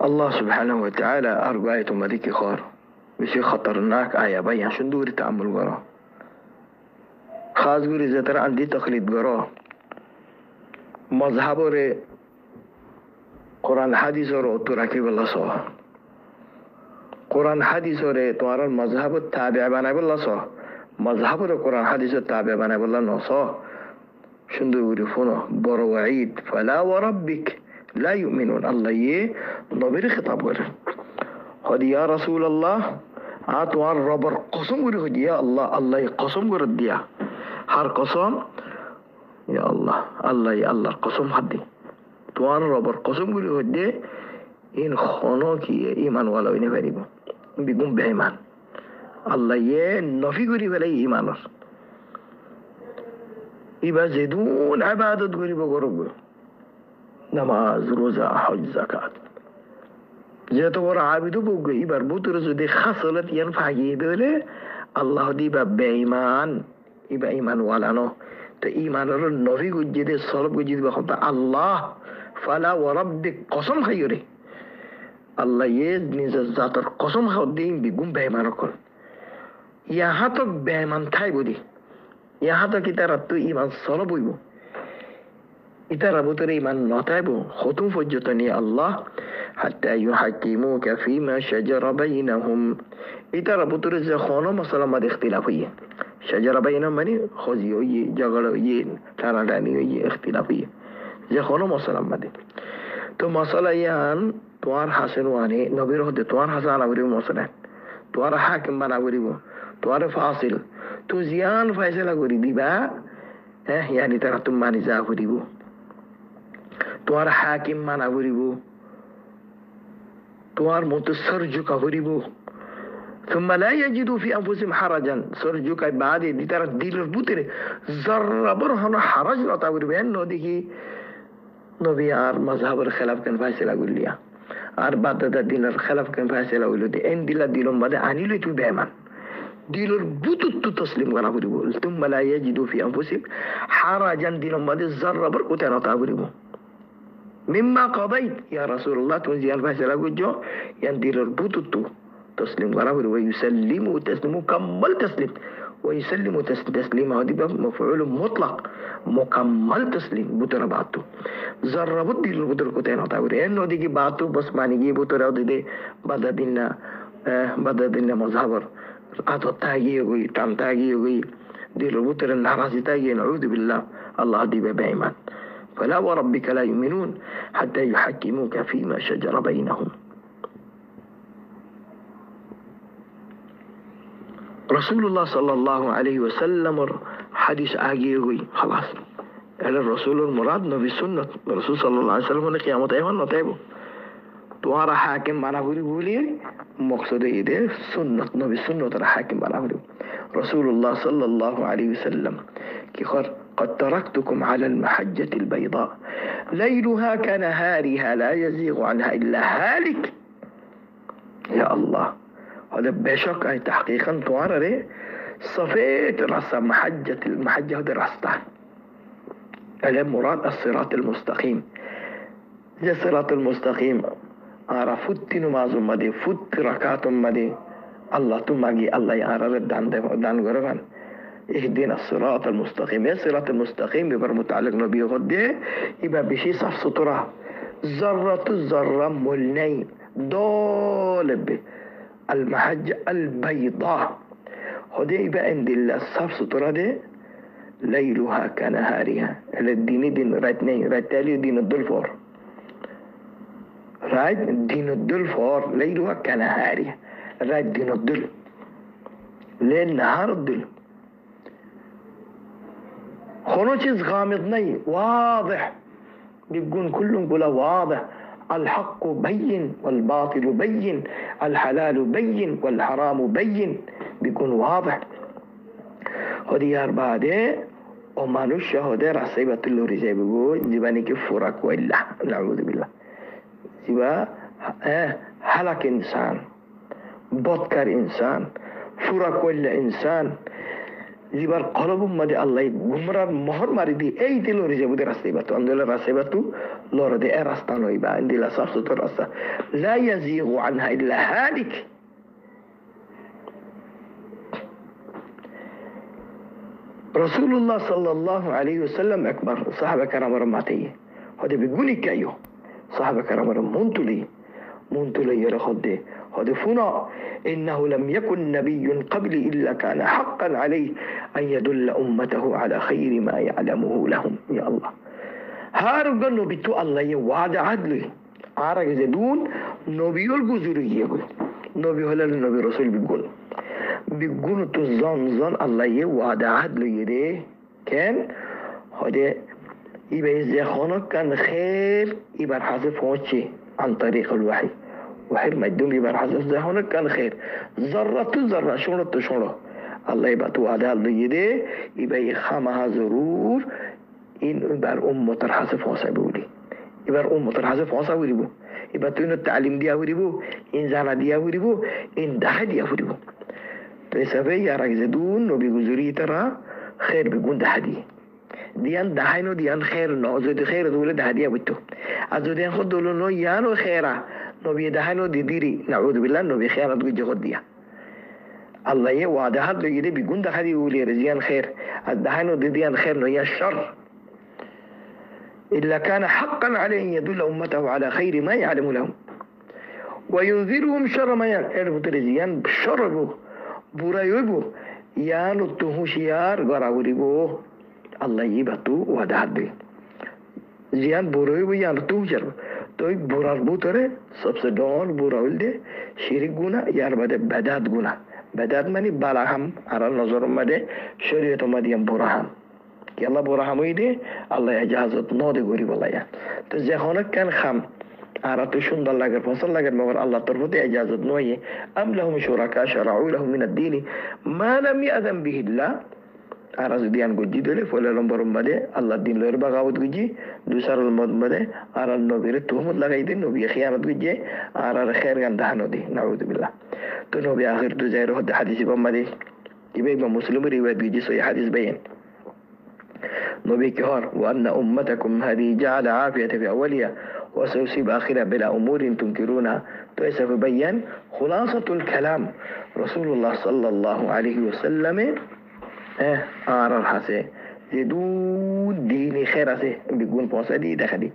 الله سبحانه وتعالى أربعة ملك خار بشي خطرناك آية بيان شندوري تأمل قرا خاص قولي زتر عندي تقليد قرا مذهب রে কোরআন হাদিসের উত্তর রাখিবল্লা সহ কোরআন হাদিসরে তোমার মজহাব তাবে বানাইবল্লা সহ মজহাবরে কোরআন হাদিসের তাবে বানাইবল্লা নস সুন্দর করে শোনো বড় ওয়াইদ ফালা ওয়া রাব্বিক লা ইউমিনুন আল্লাহ ইয়ে নবীর খেতাব করে হদি ইয়া রাসূলুল্লাহ তোমার রবের কসম করে হদিয়া আল্লাহ আল্লাহ কসম করে দিয়া হার কসম ইয়া আল্লাহ আল্লাহ আল্লাহর কসম হাদি তোমার রবের কসম করে হদে ইন খন কি ইমান ওয়ালা হইনে পারিব বিগুম বেঈমান আল্লাহ ইয়ে নফি করি ফেলাই ইমানর ইবা যেদুন ইবাদত করিব করব নামাজ রোজা হজ যাকাত যেহেতু বড় আবিদ বুগ এবার বুতরে যদি খাসলত ইয়ান ফাগিয়ে দিলে আল্লাহ দিবা বেঈমান ইবা ইমান ওয়ালানো তো ইমানের নবী গুজিদে সরব গুজিদ বখতা আল্লাহ ফালা ওয়া রাব্বিক কসম খাইরে আল্লাহ ইয়ে নিজের জাতের কসম খাও দিন বিগুম বেঈমান কর ইহা তো বেঈমান থাই বুদি ইহা তো কি তারা তো ইমান সরব হইব ইতারা বুতরে ইমান নতাইব খতুম পর্যন্ত নিয়ে আল্লাহ হাত্তা ইউহাকিমুকা ফিমা শাজারা বাইনাহুম ইতারা বুতরে যে কোনো মাসালা মধ্যে ইখতিলাফ হইয়ে শাজারা বাইনাহুম মানে খজি হইয়ে ঝগড়া হইয়ে টানাটানি হইয়ে ইখতিলাফ হইয়ে যে কোনো মাসালা মধ্যে তো মাসালা ইয়ান তোমার হাসেন ওয়ানে নবীর হতে তোমার হাসান আবরিব মাসালা তোমার হাকিম বানা করিব তোমার ফাসিল তো জিয়ান ফাইসলা করি দিবা ইয়ানি তারা তুমি মানি যা করিব তোমার হাকিম মানা করিব তোমার মতো সরজুকা করিব ثم لا يجدوا في انفسهم حرجا سرجوك بعد دي ترى ديل البوتر ذره برهن حرج لا تقول بان দেখি নবী আর মাযহাবের খেলাফ কেন ফয়সালা করলিয়া আর বাদদা দিনের খেলাফ কেন ফয়সালা হইলো দে এন দিলা দিলম বাদে আনিলে তুই বেমান দিলর বুতুত তসলিম করা করিব ثم لا يجدوا في انفسهم حرجا দিলম বাদে ذره বর কোতে না তা করিব মিম্মা قضيت يا رسول الله تنزيل فয়সালা করছো ইয়ান দিলর বুতুত تسليم غرابر ويسلم تسليم مكمل تسليم ويسلم تسليم هذه مفعول مطلق مكمل تسليم بطر باتو ذره بدي البطر كتين هتا غري انو ديكي باتو بس ماني گي بطر دي بدا دينا مذهبر اتو تاگي گوي تام تاگي گوي ديل البطر ناراضي تاگي نعوذ بالله الله دي بيمان فلا وربك لا يؤمنون حتى يحكموك فيما شجر بينهم رسول الله صلى الله عليه وسلم حديث آگے ہوئی خلاص الرسول المراد نبی سنت رسول صلى الله عليه وسلم نے قیامت ایمان نتائبو تمہارا حاکم مانا بولی مقصد یہ سنت نبی سنت را حاکم مانا بولی رسول الله صلى الله عليه وسلم کی قد تركتكم على المحجة البيضاء ليلها كنهارها لا يزيغ عنها إلا هالك يا الله هذا بشك أي تحقيقا توارره صفيت رأس المحجة هذا رأسته المراد الصراط المستقيم جا الصراط المستقيم أرى فتن ما زمدي فت ركعت مدي الله تماجي الله يعرر دان غرفان اهدنا الصراط المستقيم يا الصراط المستقيم يبقى متعلق نبي غده يبقى بشي صف سطرة ذرة الذرة ملني دولب المحجة البيضاء هدي بقى عند الله الصف سطرة دي ليلها كنهارها الدين دين راتني راتالي دين الدلفور رات دين الدلفور ليلها كنهارها رات دين الدل ليل نهار الدل خلو چیز غامض نہیں واضح بيكون كلهم كلها واضح الحق بين والباطل بين الحلال بين والحرام بين بيكون واضح هذه أربعة ومانوش هذا رسيبة اللوري زي بيقول جباني كفرك وإلا نعوذ بالله جبا هلك إنسان بطكر إنسان فرك وإلا إنسان জিবার কলবুম মাদে আল্লাহ গুমরার মোহর মারি দি এই দিল রিজে বুদে রাস্তাই বাতু আন্দোলন রাস্তাই বাতু লড় দে এ রাস্তা নইবা ইন্দিলা সাফসুতর রাস্তা লা ইয়াজিগু আনহা ইল্লা হালিক রাসূলুল্লাহ সাল্লাল্লাহু আলাইহি ওয়াসাল্লাম একবার সাহাবা কেরামের মাথায় হদে বিগুনি কাইও সাহাবা কেরামের منتلي يرخده هذا فنا إنه لم يكن نبي قبلي إلا كان حقا عليه أن يدل أمته على خير ما يعلمه لهم يا الله هارب نبي تو الله يوعد عدله عارك زدون نبي الجزري يقول نبي هلا النبي رسول بيقول تزان الله يوعد عدله يده كان هذا يبقى زخانك كان خير يبقى حذف وجهه عن طريق الوحي وحي ما يدوم يبقى حذف زخانك كان خير ذرة شورة الله يبقى توعد عدله يده يبقى يخامها ضرور إن يبقى أمة الحذف وصابولي يبقى أمة الحذف وصابولي يبقى تين التعليم دي أوريبو إن زنا دي أوريبو إن ده دي أوريبو تسافي يا رجزدون نبي جزوري ترى خير بيكون ده دي ديان دهينو ديان خير نو زود خير دولة ده دي أبتو أزودين خد دولة نو يانو خيرا نبي دهينو دي ديري نعوذ بالله نبي خيرا تقول جهود ديا الله يوعد هذا يدي بيكون ده دي ولي رزيان خير الدهينو دي ديان خير نو يا الشر إلا كان حقا عليه أن يدل أمته على خير ما يعلم لهم وينذرهم شر ما يعلم ترزيان بشربه برايبه يانو تهوشيار غراوريبو الله يبتو ودهدي زيان برايبو يانو تهوشيار تو برار بوتره सबसे डॉन बुरा उल्दे शिरिक गुना यार बदे بدات ماني بالاهم على النظر مده شريعة مديم براهم يلا براهم ويدي الله اجازت نودي غوري ولايا تزخونك كان خم عرفت شندل لاغر فصل لاغر مگر الله طرفته اجازت نوي ام لهم شركاء شرعوا لهم من الدين ما لم يأذن به الله আরাজ দিয়ান গজি দলে ফলে লম্বরম বাদে আল্লাহ দিন লয়ের বাগাওত গজি দুসারল মদ বাদে আর নবীর তুহমত লাগাই দিন নবী খিয়ানত গজি আর খের গান দাহানো দি নাউযু বিল্লাহ তো নবী আখির তো জায়র হদ হাদিস বাম্মাদি ইবে বা মুসলিম রিওয়ায়াত গজি সহি হাদিস বায়ান নবী কি হর ওয়ান্না উম্মাতাকুম হাদি জাআল আফিয়াতা ফি আওয়ালিয়া ওয়া সায়ুসিব আখিরা বিলা উমুরিন তুনকিরুনা তো এসব বায়ান খুলাসাতুল কালাম রাসূলুল্লাহ সাল্লাল্লাহু আলাইহি ওয়াসাল্লাম আর হাসে زدون دين خير আছে بيقول بوصدي دخلي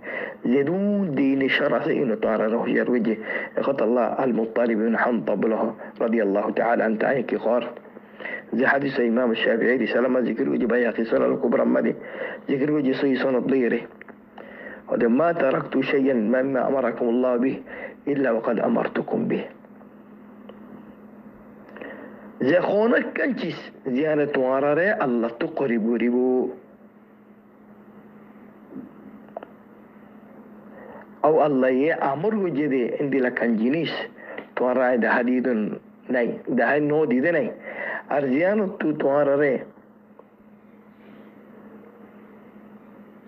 زدون دين شر আছে انه طار روح يروجه قال الله المطالب بن حنطب له رضي الله تعالى عن تعيك قار زي حديث امام الشافعي سلام ذكر وجه بياقي سنن الكبرى مدي ذكر وجه سنن الضيره وده ما تركت شيئا مما امركم الله به الا وقد امرتكم به زخونك كنشيس زيارة واراره الله تقربو ريبو أو الله يأمره جدي عندي لكن جنيس تواراه ده حديد ناي ده نو دي ده ناي أرزيانو تو تواراره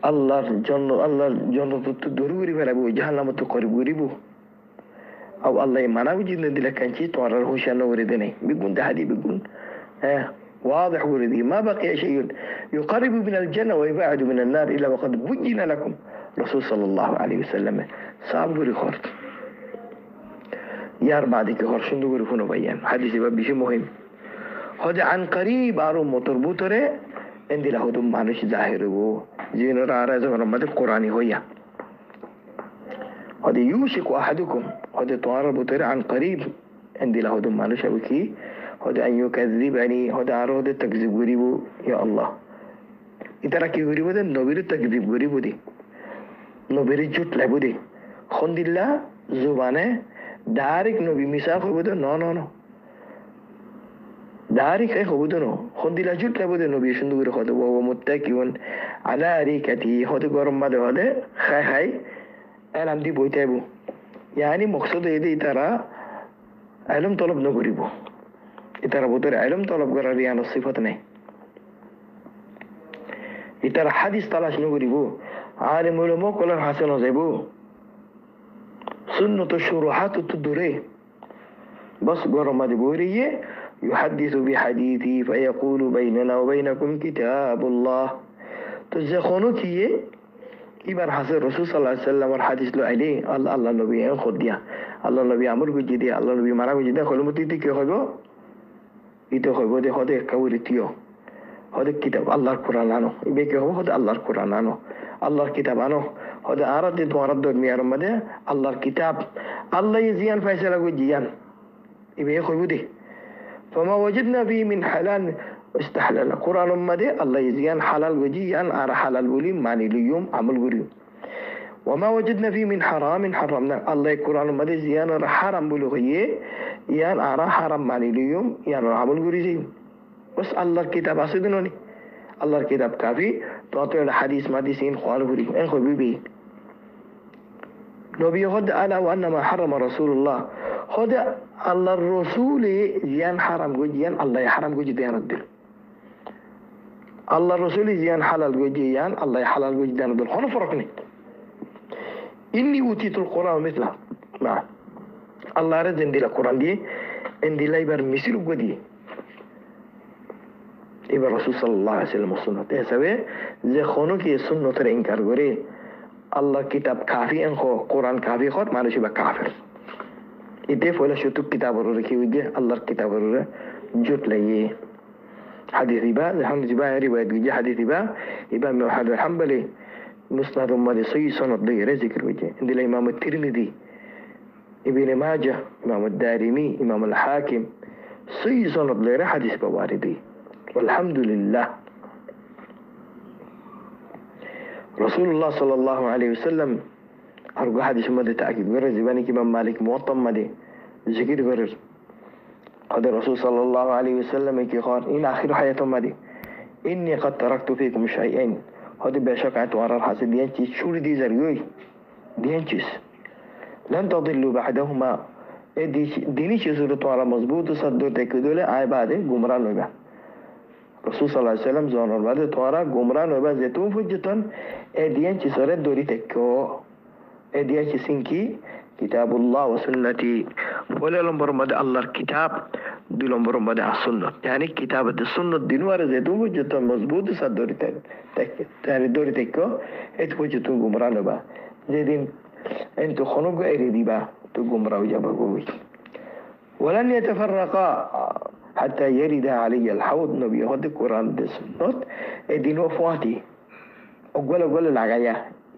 الله جنو تو دوروري فلابو جهنم تقربو ريبو أو الله يمنع وجدنا دلك كنشي توارر هوشان وردني بيقول ده هذه بيقول واضح وردي ما بقي شيء يقرب من الجنة ويبعد من النار إلا وقد بجنا لكم رسول صلى الله عليه وسلم صعب غوري خورت يار بعدك خور شنو غوري فنو بيان حديث بشيء مهم هذا عن قريب عارو متربوتره عندي له دم مانوش ظاهر هو زين رارا زمرمد القرآني هويا هذا يوشك أحدكم هذا توارى بطير عن قريب عندي له دم مانوش أبكي هذا أن يكذبني هذا عروض تكذب غريبو يا الله إذا كي غريبو ده نبير تكذب غريبو دي نبير جوت لبو دي خند الله زبانه دارك نبي مساق هو ده نو دارك أي هو ده نو خند الله جوت لبو ده نبي شندو غري خده وهو متكئون على أريكته هذا قرم ما ده هذا خاي علم دي بويتابو يعني مقصود يدي ترى علم طلب نغريبو ترى بوتر علم طلب غراريان الصفات نه ترى حديث تلاش نغريبو عالم علماء كل حسن زيبو سنة الشروحات تدوري بس غرما دي بوريه يحدث بحديثي فيقول بيننا وبينكم كتاب الله. تزخونو كيه إبر حسن الرسول صلى الله عليه وسلم والحديث له عليه الله نبي خد ديا الله نبي عمر بجدي الله نبي مرا بجدي خلوا متيتي كيه خبو إتو خبو ده خده كوريتيو هذا كتاب الله القرآن عنه يبيك هو هذا الله القرآن عنه الله الكتاب عنه هذا أراد توارد ميار مده الله الكتاب الله يزيان فيصل وجيان يبيك هو ده فما وجدنا فيه من حلال استحلال القرآن مده الله يزيان حلال وجيان أرى حلال ولي معني اليوم عمل وريو وما وجدنا فيه من حرام حرمنا الله القرآن مده زيان أرى حرام بلغيه يان أرى حرام معني اليوم يان عمل وريو بس الله الكتاب أصدقني الله الكتاب كافي تعطي الحديث ما ديسين خوان بري إن خو بيبي نبي خد ألا وأنما حرم رسول الله خد الله الرسول زيان حرام جيان الله يحرم جيان الدل الله الرسول زيان حلال جيان الله يحلال جيان الدل هنا فرقني إني أوتيت القرآن مثله مع الله رد عندي القرآن دي عندي لا يبر مثل جدي إبر الرسول صلى الله عليه وسلم السنة تسوي زي خونو كي السنة ترى إنكار غوري الله كتاب كافي إنخو قرآن كافي خود ما نشوف كافر إدف ولا شو تو كتاب الروري كي وجه الله كتاب الروري جوت ليه حديث إبا الحمد لله رواية وجه حديث إبا من أحد الحنبلي مسند مالي صحيح سنة ضيرة ذكر وجه عند الإمام الترمذي ابن ماجه إمام الدارمي إمام الحاكم صحيح سنة ضيرة حديث بواردي والحمد لله. رسول الله صلى الله عليه وسلم أرجو حديث مدة تأكيد غير زباني كإمام مالك موطن مدة ذكر غير هذا الرسول صلى الله عليه وسلم كي قال إن آخر حياة مدة إني قد تركت فيكم شيئين هذا بشك عتوار الحسد ديانتيس شو دي زريوي ديانتيس لن تضلوا بعدهما ديني شزور توارا مضبوط صدور تكدولة عبادة جمرة نوبة رسول صلى الله عليه وسلم زون البعض توارا جمرة نوبة زيتون فجتون أديان شسورة دوري تكو أديان شسينكي كتاب الله وسنتي ولا لمبر مد الله الكتاب دي لمبر مد السنة يعني كتاب السنة دينوار زيتون فجتون مضبوط صدور يعني دوري تكو إت فجتون جمرة نوبة زيدين أنتو خنوق أريدي با تو جمرة وجابوي ولن يتفرقا حتى يرد علي الحوض نبي هذا القرآن السنة الدين وفاتي أقول العجية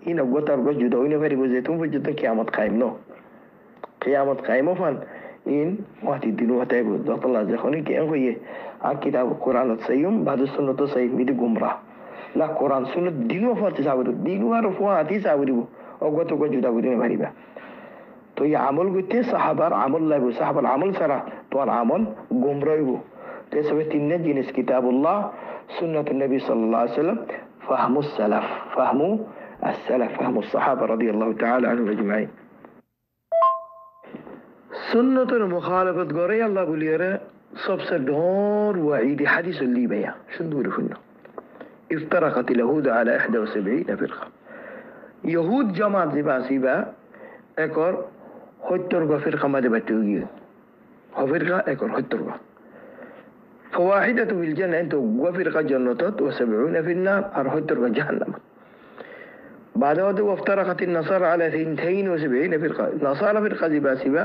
إن أقول ترجع جدوين فريق زيتون فجدنا قيامة قائم نو قيامة قائمة فان إن واتي الدين وتايب ذات الله زخوني كأن هو كتاب القرآن السيوم بعد السنة السيوم ميد جمرة لا قرآن سنة دين وفاتي ساورو دين وفاتي ساورو أقول ترجع جدوين فريق تو یہ عمل گتے صحابہ عمل لائبو صحابہ العمل سرا تو العمل گمراهو تسوي تين جنس كتاب الله سنة النبي صلى الله عليه وسلم فهم السلف فهم الصحابة رضي الله تعالى عنهم أجمعين سنة المخالفة قرية الله قول يرى صبص دور وعيد حديث اللي بيا شن دوري فينا افترقت اليهود على 71 فرقة يهود جماعة زباسيبا اكور هترغا فرقة ما دبتوغي فرقة اكور هترغا فواحدة في الجنة انتو وفرقة جنتات و70 في النار هترغا جهنم بعد هذا وافترقت النصارى على 72 فرقة نصارى فرقة زباسيبا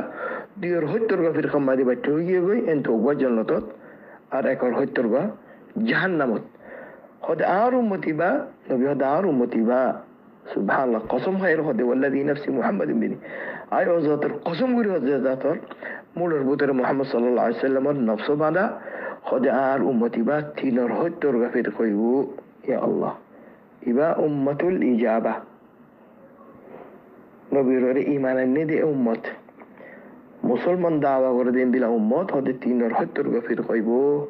دير هترغا فرقة ما دبتوغي انتو وجنتات اكور هترغا جهنم هذا أمتي با نبي هذا أمتي با سبحان الله قسم خير هذا والذي نفسي محمد بني أي ذات القسم غير هذا ذات مولر بوتر محمد صلى الله عليه وسلم نفسه بعد هذا أمتي با تينر هتر غفير كيو يا الله إبا أمة الإجابة نبي رأي إيمان الندي أمة مسلمان دعوة وردين دل أمة هذا تينر هتر غفير كيو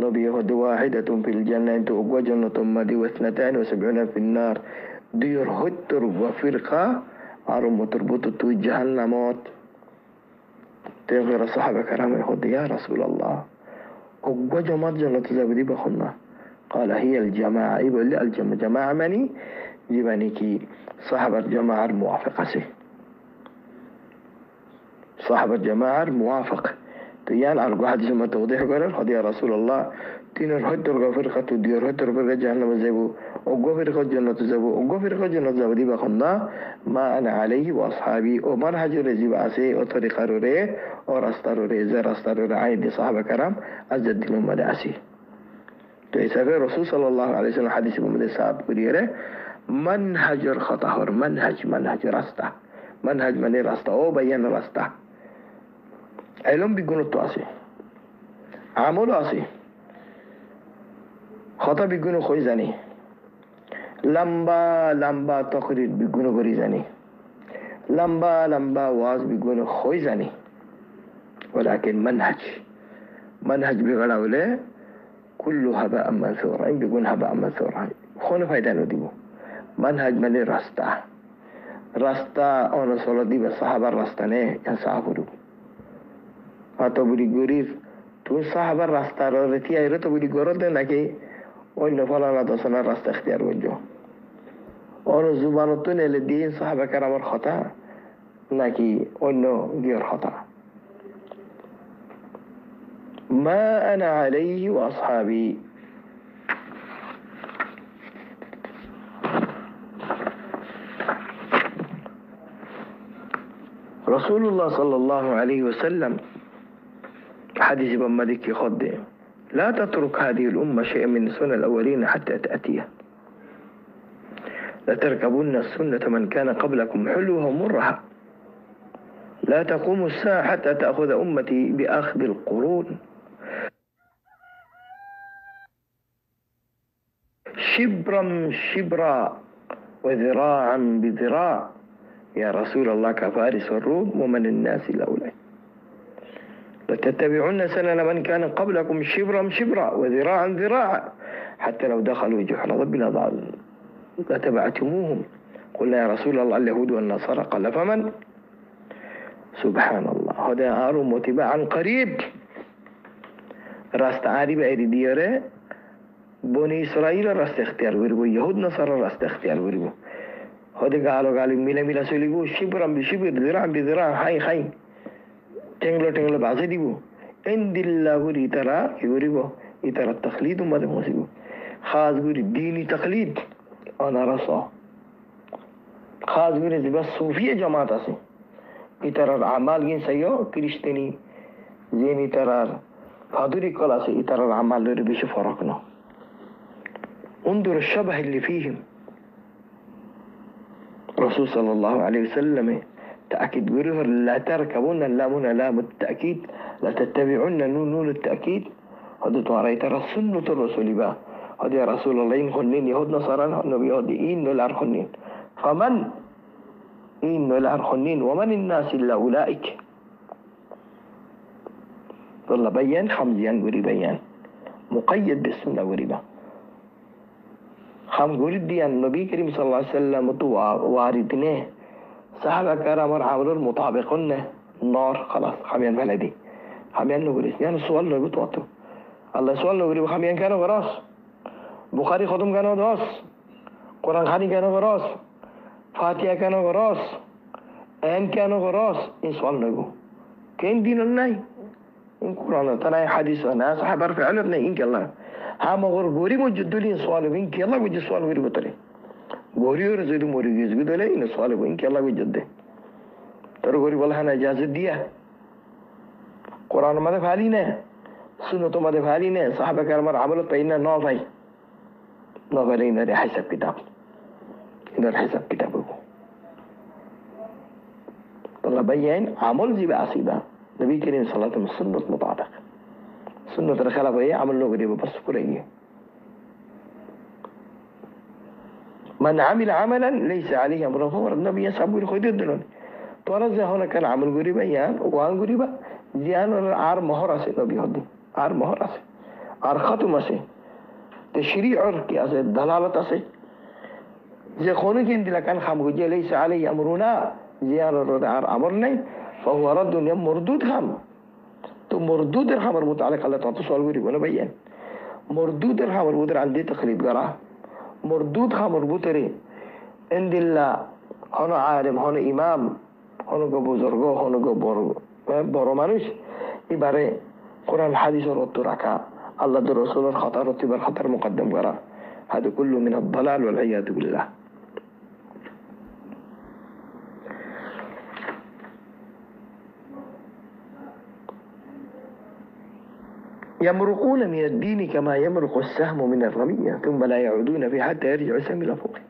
نبي هذا واحدة في الجنة أنت أقوى جنة مدي و72 في النار دير هتر وفرقة عرم تربط تو جهنمات تغير الصحابة كرام يقول يا رسول الله أقوى جماعة جنة زابدي بخنا قال هي الجماعة يقول لي الجماعة مني جباني كي صاحب الجماعة الموافقة سي صاحب الجماعة الموافق তো ইয়ান আর হাদিসের মধ্যে উল্লেখ করেন হদিয়া রাসূলুল্লাহ তিনের হত্যর গফের খাতু দিয়র হত্যর করে জাহান্নামে যাব ও গফের খাত জান্নাতে যাব ও গফের খাত জান্নাত যাব দিবা খন্না মা আনা আলাইহি ওয়া আসহাবি ও মানহাজুরে জিবা আছে ও তরিকারে ও রাস্তারে যে রাস্তারে আইদি সাহাবা کرام আজদিন উম্মতে আসি তো হিসাবে রাসূল সাল্লাল্লাহু আলাইহি ওয়াসাল্লাম হাদিসের মধ্যে সাহাব করিয়ে মানহাজুর খাতাহর মানহাজ রাস্তা মানহাজ মানে রাস্তা ও বায়ান রাস্তা এলম বিজ্ঞানত্ব আছে আমলও আছে খতা বিজ্ঞান কই জানি লম্বা লম্বা তকরির বিজ্ঞান করি জানি লম্বা লম্বা ওয়াজ বিজ্ঞান কই জানি ولكن منهج বিগড়া হলে কুল্লু হাবা মানসুরা এই বিজ্ঞান হাবা মানসুরা কোন ফায়দা নদিব মানহাজ মানে রাস্তা রাস্তা অনুসরণ দিবা সাহাবার রাস্তা নে সাহাবুরু অত বুড়ি গরিব তুই সাহাবার রাস্তার রেতি আইরে তো বুড়ি গরদ নাকি অন্য ফলানা দশনার রাস্তা এখতিয়ার করছো অন্য জুবানত তো নেলে দিন সাহাবা কেরামের কথা নাকি অন্য গিয়র কথা মা আনা আলাইহি ওয়া আসহাবি রাসূলুল্লাহ সাল্লাল্লাহু আলাইহি ওয়াসাল্লাম حديث بمدك خده لا تترك هذه الأمة شيئا من سنن الأولين حتى تأتيه لتركبن السنة من كان قبلكم حلوها ومرها لا تقوم الساعة حتى تأخذ أمتي بأخذ القرون شبرا شبرا وذراعا بذراع يا رسول الله كفارس الروم ومن الناس الأولين لتتبعون سنن من كان قبلكم شبرا شبرا وذراعا ذراعا حتى لو دخلوا جحر ضب لتبعتموهم قلنا يا رسول الله اليهود والنصارى قال فمن سبحان الله هذا أرم وتباعا قريب راست عارب أيدي دياره بني إسرائيل راست اختيار وربو يهود نصارى راست اختيار وربو هذا قالوا ميلا ميلا سوليبو شبرا بشبر ذراعا بذراع حي টেংলো বাজে দিব এন্দিল্লা গুরি তারা কি করিব ইতারা তাকলিদ উম্মতে মসিব খাস গুরি দীনি তাকলিদ অনারস খাস গুরি জিবা সুফিয়া জামাত আছে ইতারার আমাল গিন সাইও খ্রিস্টানি জেনি তারার ফাদুরি কল আছে ইতারার আমালের বেশি ফরক না انظر الشبه اللي فيهم رسول صلى الله عليه وسلم تأكيد قرير لا تركبون اللامون لام التأكيد لا تتبعون نون التأكيد هذا تواري ترى سنة الرسول با هذا يا رسول الله إن خنين يهود نصارى نبي يهود إن الأر خنين فمن إن الأر خنين ومن الناس إلا أولئك والله بيان خمزيان قري بيان مقيد بالسنة قري با خمس قري ديان النبي كريم صلى الله عليه وسلم واردنه صحابة كرام عملوا مطابقون النار خلاص خميان بلدي خميان نقوليس يعني السؤال لو بتوتو الله سؤال لو قريب خميان كانوا غراس بخاري ختم كانوا دراس قرآن خاني كانوا غراس فاتحة كانوا غراس آن كانوا غراس إن سؤال نقول كين دين الناي إن قرآن تناي حديث أنا صحابة فعلا ناي إنك الله هم غربوري مجدولين سؤال إنك الله وجه سؤال غريب تري গরিয়র যদি মরে গিয়েছে বিদলে ইন সওয়াল বইন কি আল্লাহ বিজত দে তোর গরি বলা না ইজাজত দিয়া কোরআন মধ্যে ভালি না সুন্নত মধ্যে ভালি না সাহাবা کرامর আমল পাইনা ন ভাই ন ভাই ইনারে হিসাব কিতাব তোলা বাইন আমল জিবা আসিবা নবী করিম সাল্লাল্লাহু আলাইহি ওয়াসাল্লাম সুন্নত মুতাবাক সুন্নতের খেলাফ হয়ে আমল নগরী বাস করে গিয়ে من عمل عملا ليس عليه امر فهو النبي يصحب الخدود دلون تورز هنا كان عمل غريبا يان وان غريبا زيان আর মোহর আছে নবী হদি আর মোহর আছে আর খতম আছে তশরীউর কি আছে দালালত আছে যে কোনে কিন দিলা কান খাম গজে ليس عليه امرنا زيان আর আমর নাই فهو رد مردود খাম তো মরদুদের খবর متعلق আল্লাহ তাআলা সওয়াল করি বলে ভাইয়া মরদুদের খবর ওদের আন্দি তাকলিদ করা مردود خمر بوتري عند الله هنو عالم هنو إمام هنو بزرگو هنو برو مانوش এবারে কোরআন হাদিসের অর্থ রাখা, আল্লাহ রাসূলের খাতার অতিবার খাতার মুকদ্দম করা, হাদা কুল্লু মিনাদ দালাল ওয়াল ইয়াযু বিল্লাহ। يمرقون من الدين كما يمرق السهم من الرمية ثم لا يعودون فيه حتى يرجع السهم إلى فوقه.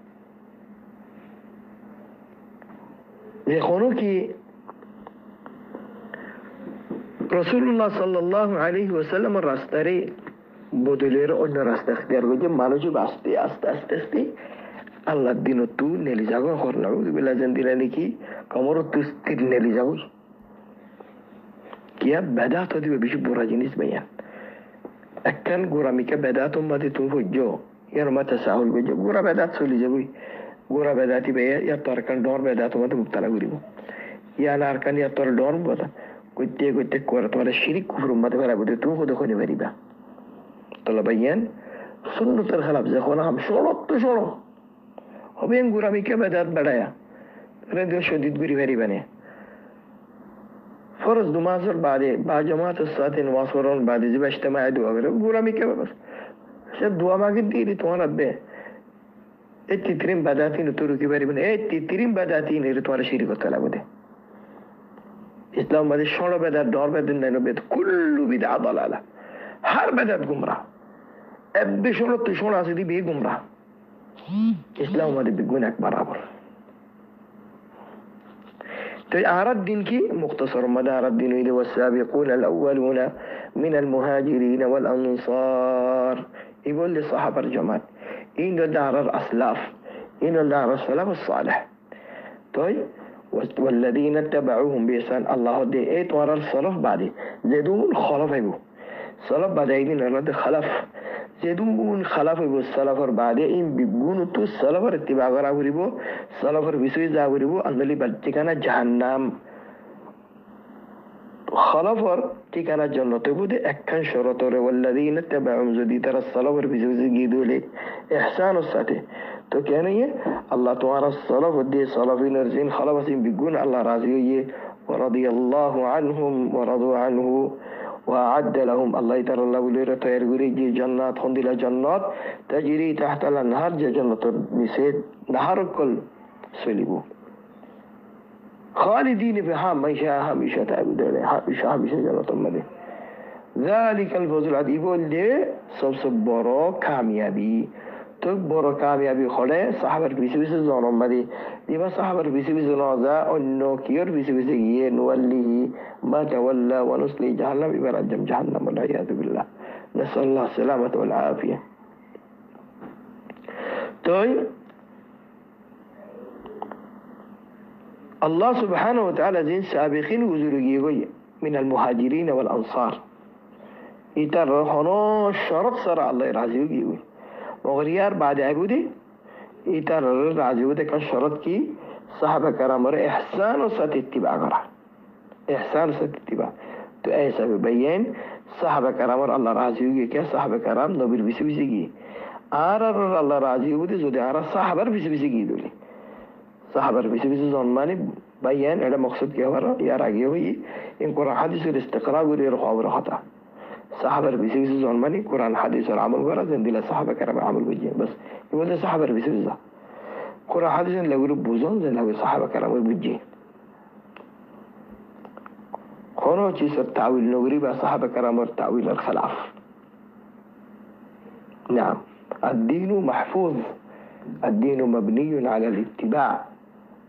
দেখো কি রাসূলুল্লাহ সাল্লাল্লাহু আলাইহি ওয়াসাল্লামের রাস্তারে বদলের অন্য রাস্তা এখতিয়ার করছে, মানুষ আস্তে আস্তে আস্তে আস্তে আল্লাহর দিন তু নেলি যাগো করলাম বিলা জান দিলা নাকি কমর তু স্থির নেলি যাগো কিয়া বেদাত দিবে বেশি বড় জিনিস ভাইয়া। একখান গোরামিকে বেদাত মাঝে তুমি হইজ ইয়ার মাথা সাহুল করছো গোরা বেদাত চলি যাবই, গোরা বেদাতি ভাইয়া ইয়ার তোর কান ডর বেদাত মাঝে মুক্তালা করিব, ইয়ার আর কান ইয়ার তোর ডর বলা করতে করতে করে তোমার শিরিক কুফর মাঝে ফেরাবো তুমি কোথাও খুঁজে পারিবা। তোলা ভাইয়ান সুন্নতের খেলাফ যখন হাম সড়ক তো সড়ক হবে গোরামিকে বেদাত বেড়ায়া রেডিও শদীদ করি পারিবা না। فرض نمازر بعدين بعد جماعة الصلاة نواصلون بعد زي باجتماع دعاء غيره غرامي كم بس شد دعاء ما قد دي رتوانا به التترين بداتين تورو كباري بنا التترين بداتين رتوانا شريك وتلا بده إسلام ما ده شلون بدأ دار بدن دينه بده كل بدعة ضلالة هر بدأ گمراه أبي شلون تشون عسدي بيه گمراه إسلام ما ده بيجونك برابر. تو أعرض دين كي مختصر مدى أعرض دين إلي والسابقون الأولون من المهاجرين والأنصار يقول لي صحابة الجماعة إنه دار الأسلاف إنه دار السلف الصالح. طيب والذين اتبعوهم بإحسان الله دي إيت ورا السلف بعد زيدون خلف يبو سلف بعد أيدين الرد خلف زيدون خلف يبو السلف بعد إن بيقولوا تو السلف اتباع غرا غريبو سلف بيسوي زاغريبو أندلي بلتكنا جهنم خلف تكنا جنة بود أكن شرطه والذين اتبعوهم زدي ترى السلف بيسوي زيدولي إحسان الساته تو كأنه الله تعالى السلف ودي سلفين رزين خلفين بيقول الله راضي ورضي الله عنهم ورضوا عنه وأعد لهم الله ترى الله وليرة تيرغري جي جنات خندلا جنات تجري تحت الأنهار جنة نسيت نهر كل سلبو خالدين فيها هميشة تعبد له هميشة جنة المدي ذلك الفوز العظيم يقول لي سب برا كاميابي تو برا كاميابي خله صحابة بيسبيس زانم مدي ديما صحابة بيسبيس نازا أنو كير بيسبيس يه نوليه ما تولى ونصلي جهنم إبراجم جهنم والعياذ بالله نسأل الله السلامة والعافية. طيب الله سبحانه وتعالى زين سابقين وزرقية من المهاجرين والأنصار يترخنا شرط سرع الله يرعزيوه مغريار بعد عبودي يترخنا عزيوه كان شرط كي صحابة كرام إحسان وسط اتباع غرا إحسان وسط اتباع تو أي سبب بيان صحابة كرام الله رعزيوه كي صحابة كرام نبيل بيسبيسيجي الله رعزيوه دي زودي صحابة بيسبيسيجي دولي صحابة بيسبيسي زنماني بيان هذا مقصد كي ورا يا راجيه إن قرآن حديث الاستقراء وري رخاء ورخطة صحابة بيسبيسي زنماني قرآن حديث العمل ورا زنديل صحابة كرام عمل بيجي بس يقول ده صحابة بيسبيسي قرآن حديث لو يقول بوزون زين لو صحابة كرام بيجي خونو چیز التعويل نغري با صحابة كرام التعويل الخلاف. نعم الدين محفوظ الدين مبني على الاتباع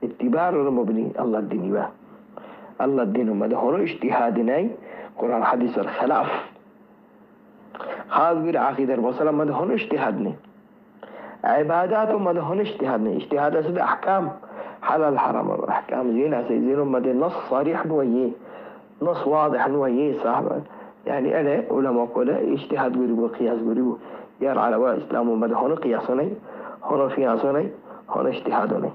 اتباع مبني الله الدين با الله الدين مده هو اجتهادناي قرآن حديث الخلاف خاص بير عقيدة الرسول مده هو اجتهادني عبادات مده هو اجتهادني اجتهاد اسد احكام حلال حرام احكام زين زين مده نص صريح نويه نص واضح نويه صاحب يعني انا علماء كله اجتهاد غريب وقياس غريب يار على اسلام مده هو قياسني هو قياسني هو اجتهادني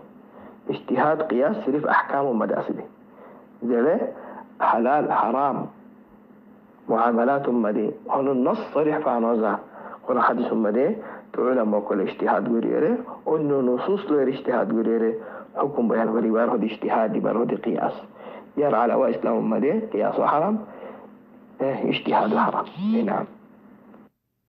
اجتهاد قياس صرف احكام ومداسبه زي حلال حرام معاملات مدي هون النص صريح فعنوزع هون حديث مدي علماء كل اجتهاد غريره انه نصوص له اجتهاد غريره حكم بيان غريبار هو اجتهاد بار هو قياس يرى على اسلام مدي قياس حرام اجتهاد حرام. نعم.